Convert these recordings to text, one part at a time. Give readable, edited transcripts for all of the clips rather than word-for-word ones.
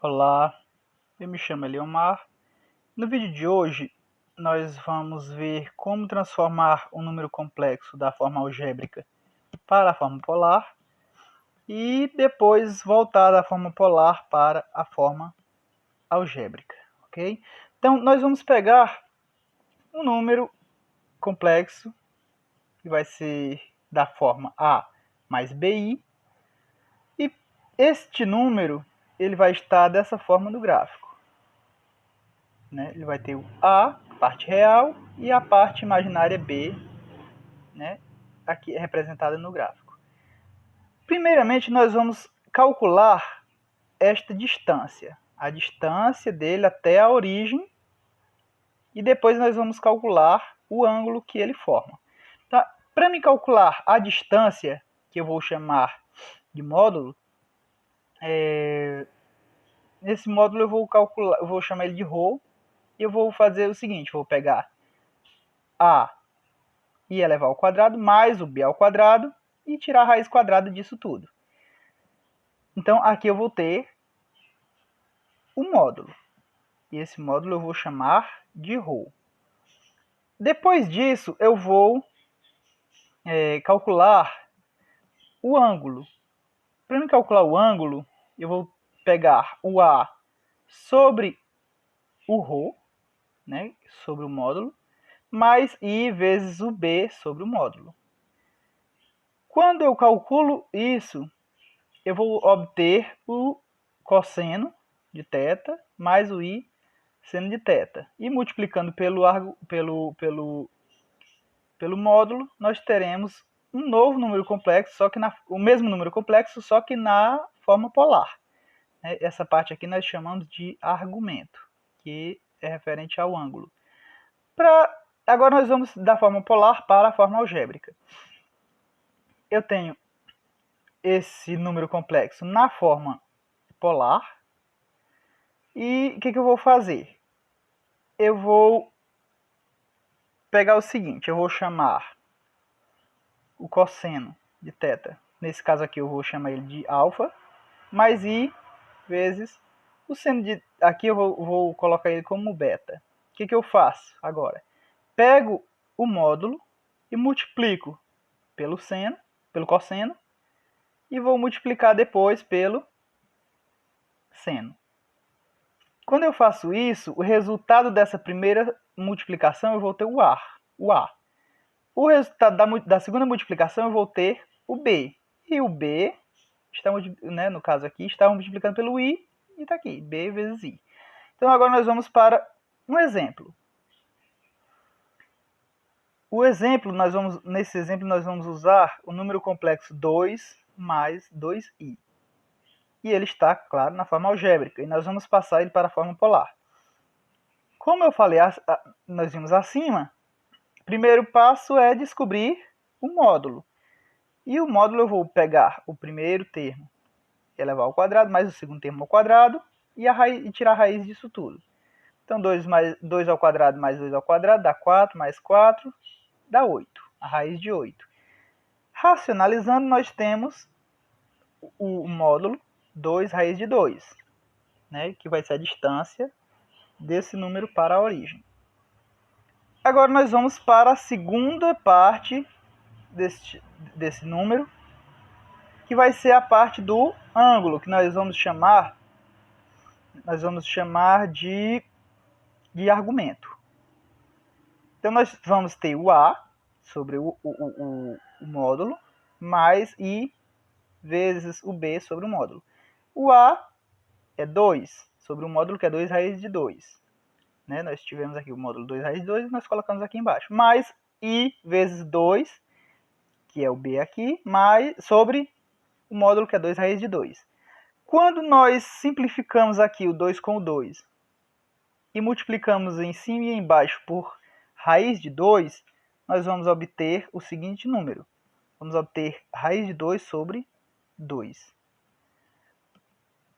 Olá, eu me chamo Eliomar. No vídeo de hoje, nós vamos ver como transformar um número complexo da forma algébrica para a forma polar e depois voltar da forma polar para a forma algébrica, ok? Então, nós vamos pegar um número complexo que vai ser da forma A mais BI e este número ele vai estar dessa forma no gráfico. Né? Ele vai ter o A, parte real, e a parte imaginária B, né? Aqui é representada no gráfico. Primeiramente, nós vamos calcular esta distância, a distância dele até a origem, e depois nós vamos calcular o ângulo que ele forma. Tá? Para me calcular a distância, que eu vou chamar de módulo, nesse módulo eu vou chamar ele de ρ, e eu vou fazer o seguinte, vou pegar A i elevado ao quadrado mais o b ao quadrado e tirar a raiz quadrada disso tudo. Então, aqui eu vou ter o módulo. E esse módulo eu vou chamar de ρ. Depois disso, eu vou calcular o ângulo. Para me calcular o ângulo, eu vou pegar o A sobre o ρ, né, sobre o módulo, mais I vezes o B sobre o módulo. Quando eu calculo isso, eu vou obter o cosseno de θ mais o I seno de θ. E multiplicando pelo módulo, nós teremos um novo número complexo, o mesmo número complexo, só que na forma polar. Essa parte aqui nós chamamos de argumento, que é referente ao ângulo. Agora nós vamos da forma polar para a forma algébrica. Eu tenho esse número complexo na forma polar. E o que eu vou fazer? Eu vou pegar o seguinte, eu vou chamar o cosseno de θ, nesse caso aqui eu vou chamar ele de alfa, mais I vezes o seno de... aqui eu vou colocar ele como beta. O que eu faço agora? Pego o módulo e multiplico pelo cosseno, e vou multiplicar depois pelo seno. Quando eu faço isso, o resultado dessa primeira multiplicação eu vou ter o A. O resultado da segunda multiplicação eu vou ter o B. E o B, né, no caso aqui, está multiplicando pelo I e está aqui, B vezes I. Então agora nós vamos para um exemplo. Nesse exemplo nós vamos usar o número complexo 2 mais 2i. E ele está, claro, na forma algébrica. E nós vamos passar ele para a forma polar. Como eu falei, nós vimos acima, o primeiro passo é descobrir o módulo. E o módulo eu vou pegar o primeiro termo elevado ao quadrado, mais o segundo termo ao quadrado, e tirar a raiz disso tudo. Então 2 ao quadrado mais 2 ao quadrado dá 4, mais 4 dá 8, a raiz de 8. Racionalizando, nós temos o módulo 2 raiz de 2, né, que vai ser a distância desse número para a origem. Agora nós vamos para a segunda parte desse número, que vai ser a parte do ângulo, que nós vamos chamar de argumento. Então nós vamos ter o A sobre o módulo, mais I vezes o B sobre o módulo. O A é 2 sobre o módulo, que é 2 raiz de 2. Né? Nós tivemos aqui o módulo 2 raiz de 2 e nós colocamos aqui embaixo. Mais I vezes 2, que é o B aqui, mais sobre o módulo, que é 2 raiz de 2. Quando nós simplificamos aqui o 2 com o 2 e multiplicamos em cima e embaixo por raiz de 2, nós vamos obter o seguinte número. Vamos obter raiz de 2 sobre 2.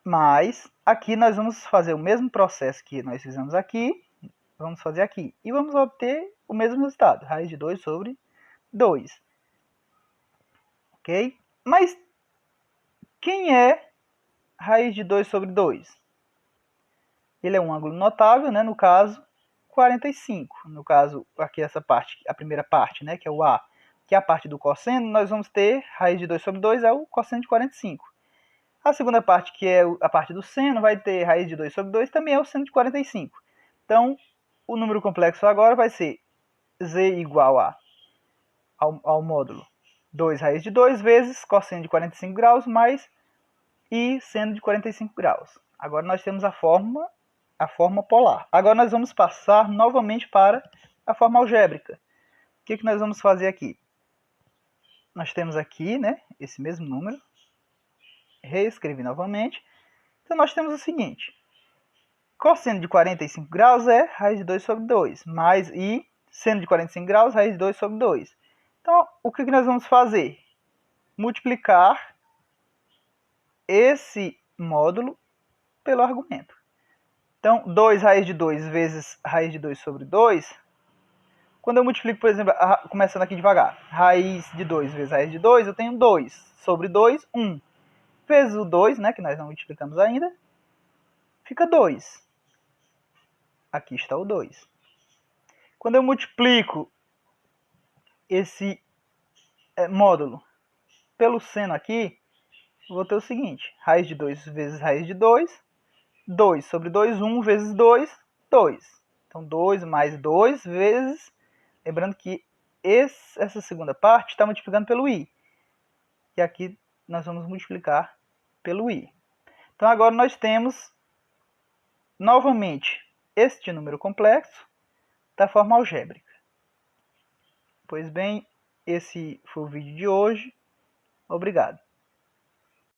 Mas aqui nós vamos fazer o mesmo processo que nós fizemos aqui, vamos fazer aqui. E vamos obter o mesmo resultado, raiz de 2 sobre 2. Ok? Mas quem é raiz de 2 sobre 2? ele é um ângulo notável, né? No caso, 45. No caso, aqui essa parte, a primeira parte, né? Que é o A, que é a parte do cosseno, nós vamos ter raiz de 2 sobre 2 é o cosseno de 45. A segunda parte, que é a parte do seno, vai ter raiz de 2 sobre 2, também é o seno de 45. Então, o número complexo agora vai ser z igual ao módulo 2 raiz de 2 vezes cosseno de 45 graus mais i seno de 45 graus. Agora nós temos a forma polar. Agora nós vamos passar novamente para a forma algébrica. O que nós vamos fazer aqui? Nós temos aqui, né, esse mesmo número. Reescrevi novamente. Então nós temos o seguinte. Cosseno de 45 graus é raiz de 2 sobre 2, mais i seno de 45 graus, raiz de 2 sobre 2. Então, o que nós vamos fazer? Multiplicar esse módulo pelo argumento. Então, 2 raiz de 2 vezes raiz de 2 sobre 2, quando eu multiplico, por exemplo, começando aqui devagar, raiz de 2 vezes raiz de 2, eu tenho 2 sobre 2, 1. Vezes o 2, né, que nós não multiplicamos ainda, fica 2. Aqui está o 2. Quando eu multiplico esse módulo pelo seno aqui, eu vou ter o seguinte, raiz de 2 vezes raiz de 2, 2 sobre 2, 1 vezes 2, 2. Então, 2 mais 2 vezes, lembrando que essa segunda parte está multiplicando pelo i. E aqui nós vamos multiplicar pelo i. Então, agora nós temos, novamente, este número complexo da forma algébrica. Pois bem, esse foi o vídeo de hoje. Obrigado.